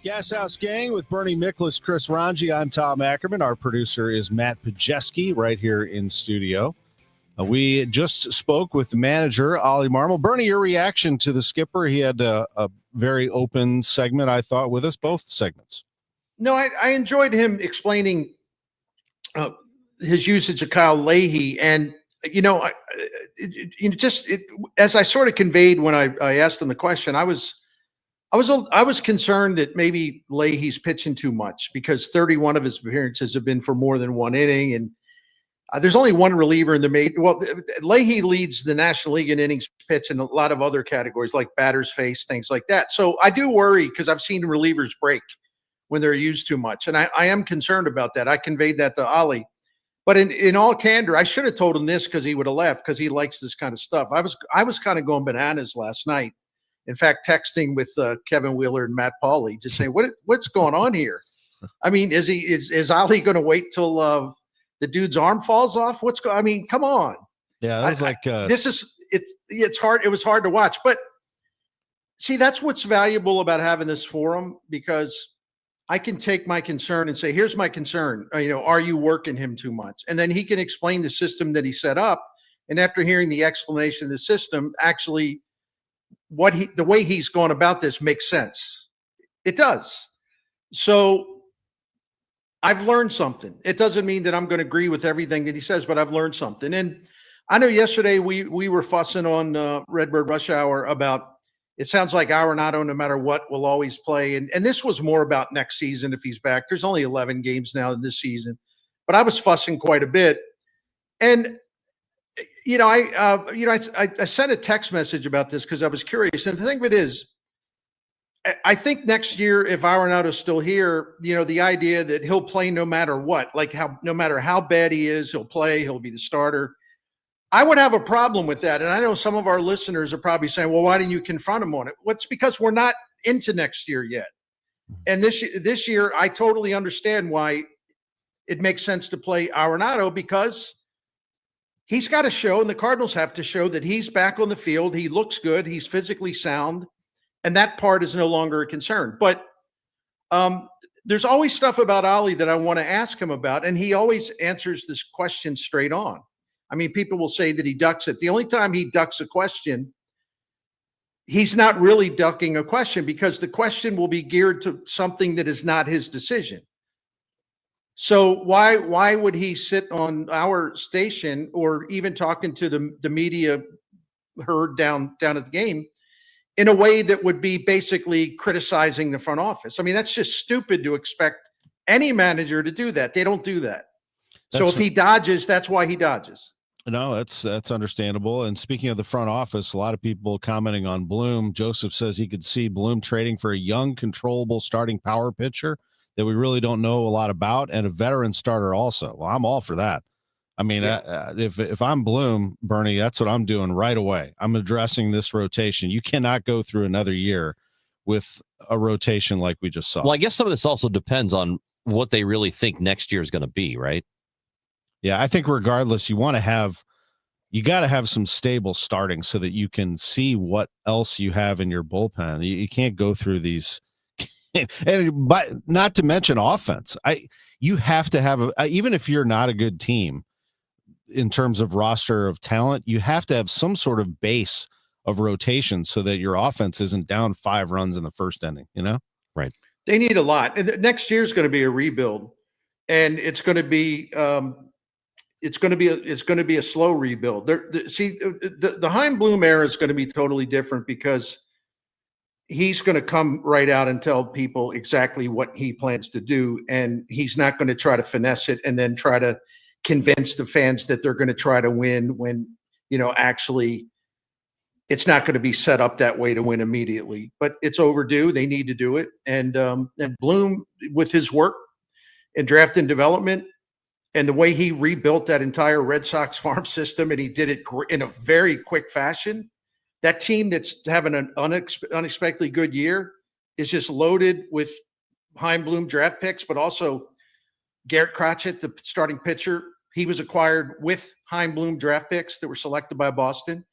Gashouse Gang with Bernie Miklasz, Chris Ranji. I'm Tom Ackerman. Our producer is Matt Pajeski right here in studio. We just spoke with the manager, Oli Marmol. Bernie, your reaction to the skipper? He had a very open segment, I thought, with us, both segments. No, I enjoyed him explaining his usage of Kyle Leahy, and as I sort of conveyed when I asked him the question, I was concerned that maybe Leahy's pitching too much because 31 of his appearances have been for more than one inning, and there's only one reliever in the major. Well, Leahy leads the National League in innings pitched in a lot of other categories like batters face, things like that. So I do worry because I've seen relievers break when they're used too much. And I am concerned about that. I conveyed that to Oli. But in all candor, I should have told him this because he would have left because he likes this kind of stuff. I was kind of going bananas last night. In fact, texting with Kevin Wheeler and Matt Pauley, just saying, what's going on here? I mean, is Oli going to wait till the dude's arm falls off? I mean, come on. Yeah, that was it's hard. It was hard to watch. But see, that's what's valuable about having this forum, because I can take my concern and say, here's my concern. Are you working him too much? And then he can explain the system that he set up. And after hearing the explanation of the system, actually the way he's going about this makes sense. It does. So I've learned something. It doesn't mean that I'm going to agree with everything that he says, but I've learned something. And I know yesterday we were fussing on Redbird Rush Hour about, it sounds like Arenado, no matter what, will always play. And this was more about next season if he's back. There's only 11 games now in this season. But I was fussing quite a bit. And, I sent a text message about this because I was curious. And the thing of it is, I think next year, if Arenado's still here, the idea that he'll play no matter what, no matter how bad he is, he'll play, he'll be the starter. I would have a problem with that. And I know some of our listeners are probably saying, well, why didn't you confront him on it? Well, it's because we're not into next year yet. And this year, I totally understand why it makes sense to play Arenado, because he's got to show, and the Cardinals have to show, that he's back on the field. He looks good. He's physically sound. And that part is no longer a concern. But there's always stuff about Oli that I want to ask him about. And he always answers this question straight on. I mean, people will say that he ducks it. The only time he ducks a question, he's not really ducking a question, because the question will be geared to something that is not his decision. So why would he sit on our station, or even talking to the media herd down at the game, in a way that would be basically criticizing the front office? I mean, that's just stupid to expect any manager to do that. They don't do that. So if he dodges, that's why he dodges. No, that's understandable. And speaking of the front office, a lot of people commenting on Bloom. Joseph says he could see Bloom trading for a young, controllable starting power pitcher that we really don't know a lot about, and a veteran starter also. Well, I'm all for that. I mean, if I'm Bloom, Bernie, that's what I'm doing right away. I'm addressing this rotation. You cannot go through another year with a rotation like we just saw. Well, I guess some of this also depends on what they really think next year is going to be, right? Yeah, I think regardless, you got to have some stable starting so that you can see what else you have in your bullpen. You can't go through these, but not to mention offense. You have to have even if you're not a good team in terms of roster of talent, you have to have some sort of base of rotation so that your offense isn't down 5 runs in the first inning. Right? They need a lot. And next year is going to be a rebuild, and it's going to be. It's going to be a slow rebuild. The Chaim Bloom era is going to be totally different, because he's going to come right out and tell people exactly what he plans to do, and he's not going to try to finesse it and then try to convince the fans that they're going to try to win when actually it's not going to be set up that way to win immediately. But it's overdue. They need to do it, and Bloom, with his work in draft and development, and the way he rebuilt that entire Red Sox farm system, and he did it in a very quick fashion. That team that's having an unexpectedly good year is just loaded with Chaim Bloom draft picks, but also Garrett Crotchet, the starting pitcher. He was acquired with Chaim Bloom draft picks that were selected by Boston.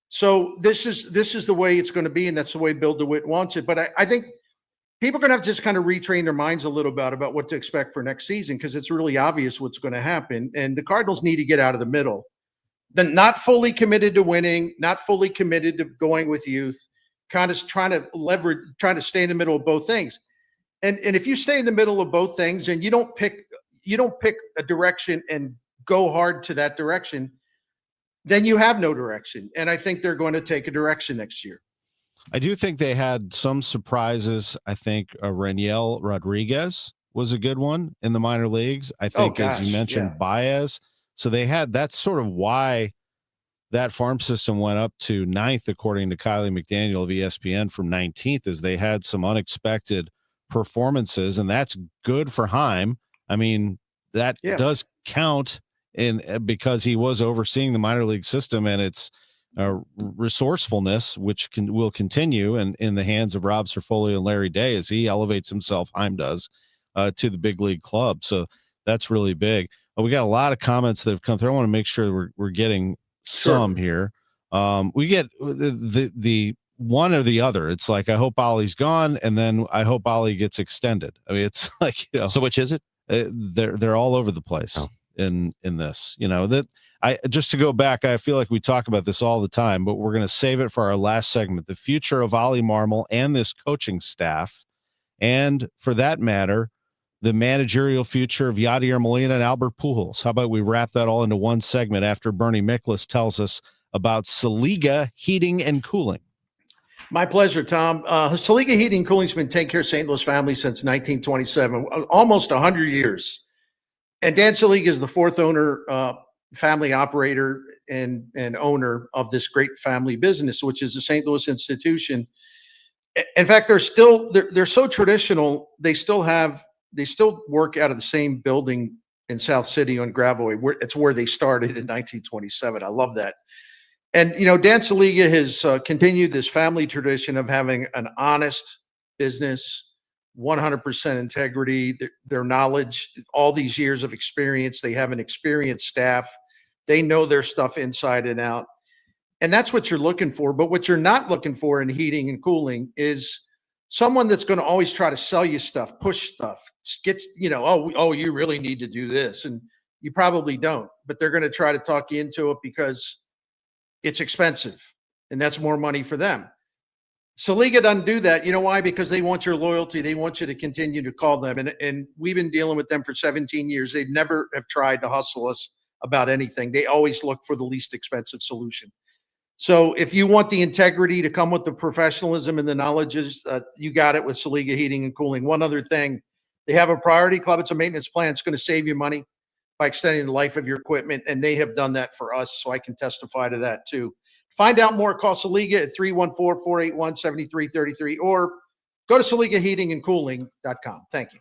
So this is the way it's going to be, and that's the way Bill DeWitt wants it. But I think people are going to have to just kind of retrain their minds a little bit about what to expect for next season, because it's really obvious what's going to happen. And the Cardinals need to get out of the middle. Then not fully committed to winning, not fully committed to going with youth, kind of trying to stay in the middle of both things. And if you stay in the middle of both things and you don't pick a direction and go hard to that direction, then you have no direction. And I think they're going to take a direction next year. I do think they had some surprises. I think Raniel Rodriguez was a good one in the minor leagues. I think, as you mentioned, Baez. So that's sort of why that farm system went up to 9th, according to Kylie McDaniel of ESPN, from 19th, as they had some unexpected performances, and that's good for Chaim. I mean, that does count because he was overseeing the minor league system, and it's resourcefulness, which will continue in the hands of Rob Cerfolio and Larry Day as he elevates himself, Chaim does, to the big league club. So that's really big. We got a lot of comments that have come through. I want to make sure we're getting some here. We get the one or the other. It's like, I hope Oli's gone, and then I hope Oli gets extended. I mean, it's like, so which is it? They're all over the place in this. That just to go back, I feel like we talk about this all the time, but we're going to save it for our last segment. The future of Oli Marmol and this coaching staff, and for that matter, the managerial future of Yadier Molina and Albert Pujols. How about we wrap that all into one segment after Bernie Miklas tells us about Saliga Heating and Cooling? My pleasure, Tom. Saliga Heating and Cooling has been taking care of St. Louis families since 1927, almost 100 years. And Dan Saliga is the 4th owner, family operator, and owner of this great family business, which is a St. Louis institution. In fact, they're so traditional. They still work out of the same building in South City on Gravois. It's where they started in 1927. I love that. And, Dan Saliga has continued this family tradition of having an honest business, 100% integrity, their knowledge, all these years of experience. They have an experienced staff. They know their stuff inside and out. And that's what you're looking for. But what you're not looking for in heating and cooling is someone that's going to always try to sell you stuff, push stuff, get, you really need to do this. And you probably don't, but they're going to try to talk you into it because it's expensive and that's more money for them. Saliga doesn't do that. You know why? Because they want your loyalty. They want you to continue to call them. And we've been dealing with them for 17 years. They never have tried to hustle us about anything. They always look for the least expensive solution. So if you want the integrity to come with the professionalism and the knowledges, you got it with Saliga Heating and Cooling. One other thing, they have a priority club. It's a maintenance plan. It's going to save you money by extending the life of your equipment. And they have done that for us. So I can testify to that too. Find out more. Call Saliga at 314-481-7333 or go to SaligaHeatingandCooling.com. Thank you.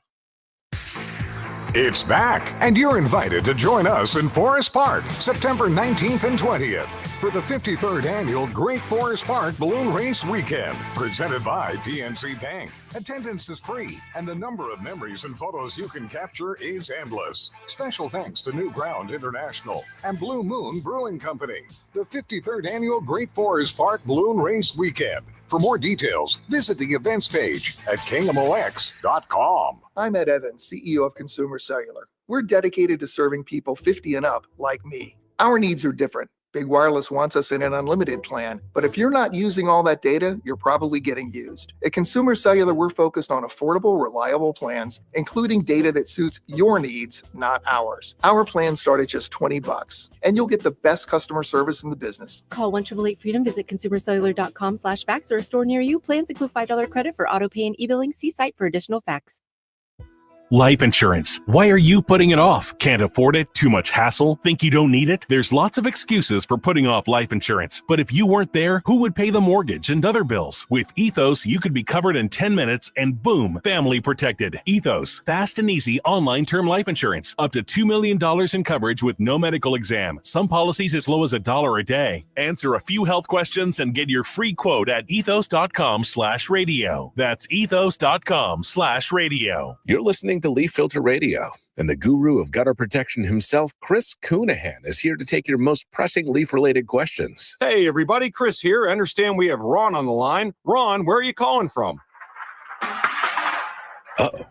It's back, and you're invited to join us in Forest Park, September 19th and 20th, for the 53rd Annual Great Forest Park Balloon Race Weekend, presented by PNC Bank. Attendance is free, and the number of memories and photos you can capture is endless. Special thanks to New Ground International and Blue Moon Brewing Company. The 53rd Annual Great Forest Park Balloon Race Weekend. For more details, visit the events page at KMOX.com. I'm Ed Evans, CEO of Consumer Cellular. We're dedicated to serving people 50 and up like me. Our needs are different. Big Wireless wants us in an unlimited plan, but if you're not using all that data, you're probably getting used. At Consumer Cellular, we're focused on affordable, reliable plans, including data that suits your needs, not ours. Our plans start at just $20, and you'll get the best customer service in the business. Call 1-888-FREEDOM, visit consumercellular.com/facts or a store near you. Plans include $5 credit for auto pay and e-billing. See site for additional facts. Life insurance. Why are you putting it off? Can't afford it? Too much hassle? Think you don't need it? There's lots of excuses for putting off life insurance. But if you weren't there, who would pay the mortgage and other bills? With Ethos, you could be covered in 10 minutes and boom, family protected. Ethos, fast and easy online term life insurance. Up to $2 million in coverage with no medical exam. Some policies as low as $1 a day. Answer a few health questions and get your free quote at ethos.com/radio. That's ethos.com/radio. You're listening to Leaf Filter Radio, and the guru of gutter protection himself, Chris Coonahan, is here to take your most pressing leaf-related questions. Hey, everybody, Chris here. I understand we have Ron on the line. Ron, where are you calling from? Uh-oh.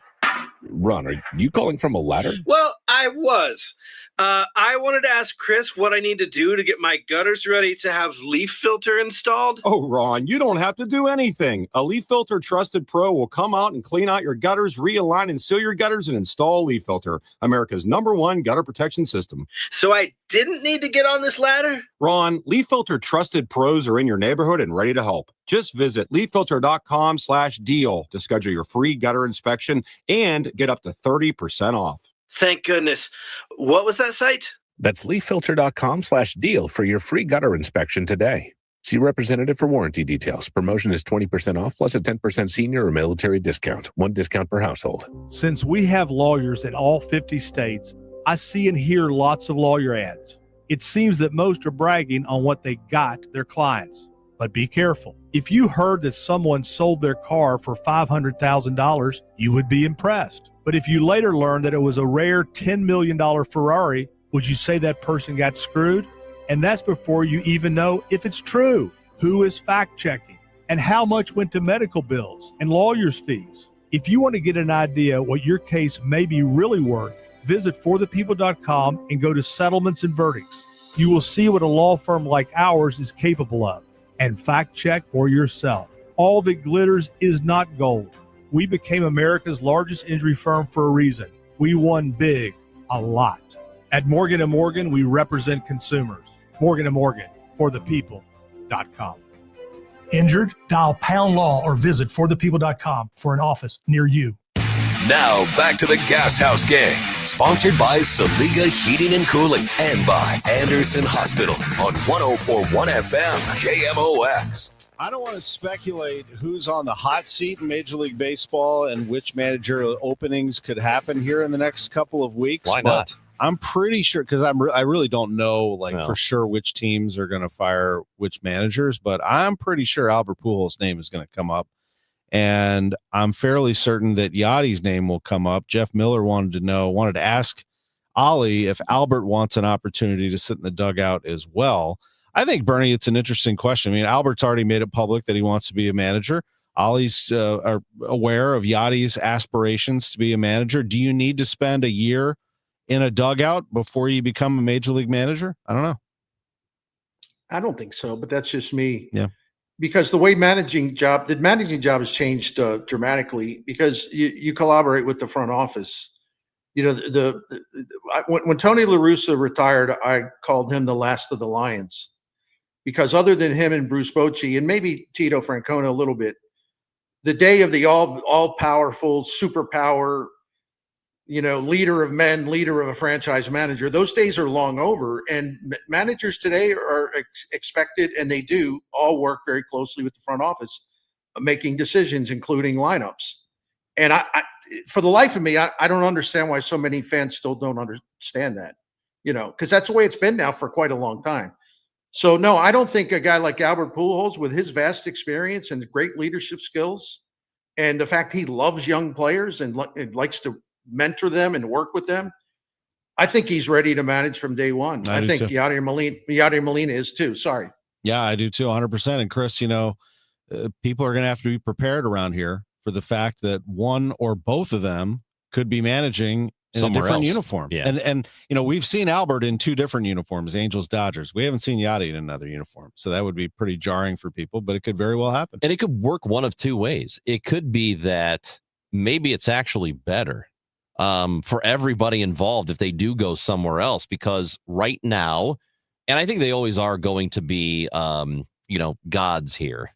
Ron, are you calling from a ladder? Well, I was. I wanted to ask Chris what I need to do to get my gutters ready to have leaf filter installed. Oh, Ron, you don't have to do anything. A Leaf Filter Trusted Pro will come out and clean out your gutters, realign and seal your gutters, and install Leaf Filter, America's #1 gutter protection system. So I didn't need to get on this ladder? Ron, Leaf Filter Trusted Pros are in your neighborhood and ready to help. Just visit leaffilter.com/deal to schedule your free gutter inspection and get up to 30% off. Thank goodness. What was that site? That's leaffilter.com/deal for your free gutter inspection today. See representative for warranty details. Promotion is 20% off plus a 10% senior or military discount. One discount per household. Since we have lawyers in all 50 states, I see and hear lots of lawyer ads. It seems that most are bragging on what they got their clients. But be careful. If you heard that someone sold their car for $500,000, you would be impressed. But if you later learned that it was a rare $10 million Ferrari, would you say that person got screwed? And that's before you even know if it's true. Who is fact-checking? And how much went to medical bills and lawyers' fees? If you want to get an idea what your case may be really worth, visit forthepeople.com and go to settlements and verdicts. You will see what a law firm like ours is capable of. And fact check for yourself. All that glitters is not gold. We became America's largest injury firm for a reason. We won big, a lot. At Morgan & Morgan, we represent consumers. Morgan & Morgan, forthepeople.com. Injured? Dial pound law or visit forthepeople.com for an office near you. Now back to the Gashouse Gang, sponsored by Saliga Heating and Cooling and by Anderson Hospital on 104.1 FM KMOX. I don't want to speculate who's on the hot seat in Major League Baseball and which managerial openings could happen here in the next couple of weeks. Why not? I'm pretty sure, because I really don't know for sure which teams are going to fire which managers, but I'm pretty sure Albert Pujols' name is going to come up. And I'm fairly certain that Yachty's name will come up. Jeff Miller wanted to ask Oli if Albert wants an opportunity to sit in the dugout as well. I think, Bernie, it's an interesting question. I mean, Albert's already made it public that he wants to be a manager. Oli's are aware of Yachty's aspirations to be a manager. Do you need to spend a year in a dugout before you become a major league manager? I don't know. I don't think so, but that's just me. Yeah. Because the managing job has changed dramatically because you collaborate with the front office. You know, when Tony La Russa retired, I called him the last of the Lions because other than him and Bruce Bochy and maybe Tito Francona a little bit, the day of the all powerful superpower, leader of men, leader of a franchise manager, those days are long over. And managers today are expected, and they do all work very closely with the front office, making decisions, including lineups. And I for the life of me, I don't understand why so many fans still don't understand that, because that's the way it's been now for quite a long time. So, no, I don't think a guy like Albert Pujols, with his vast experience and great leadership skills, and the fact he loves young players and likes to mentor them and work with them, I think he's ready to manage from day one. I think Yadier Molina is too. Sorry. Yeah, I do too, 100%. And Chris, people are going to have to be prepared around here for the fact that one or both of them could be managing in a different uniform. Yeah. And we've seen Albert in two different uniforms, Angels, Dodgers. We haven't seen Yachty in another uniform. So that would be pretty jarring for people, but it could very well happen. And it could work one of two ways. It could be that maybe it's actually better for everybody involved if they do go somewhere else, because right now, and I think they always are going to be, gods here,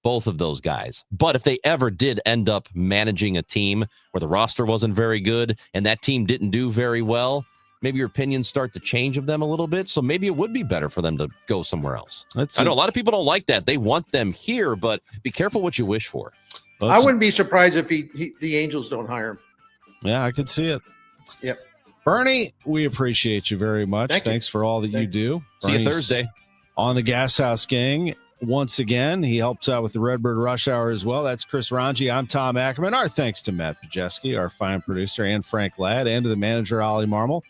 both of those guys. But if they ever did end up managing a team where the roster wasn't very good and that team didn't do very well, maybe your opinions start to change of them a little bit. So maybe it would be better for them to go somewhere else. I know a lot of people don't like that. They want them here, but be careful what you wish for. I wouldn't be surprised if the Angels don't hire him. Yeah, I could see it. Yep. Bernie, we appreciate you very much. Thanks for all that you do. See you Thursday. On the Gashouse Gang. Once again, he helps out with the Redbird Rush Hour as well. That's Chris Ranji. I'm Tom Ackerman. Our thanks to Matt Pajeski, our fine producer, and Frank Ladd, and to the manager, Oli Marmol.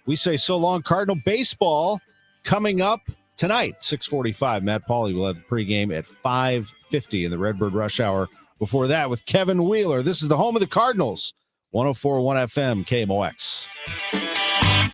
We say so long, Cardinal baseball coming up tonight, 6:45. Matt Pauley will have the pregame at 5:50 in the Redbird Rush Hour. Before that, with Kevin Wheeler. This is the home of the Cardinals, 104.1 FM, KMOX.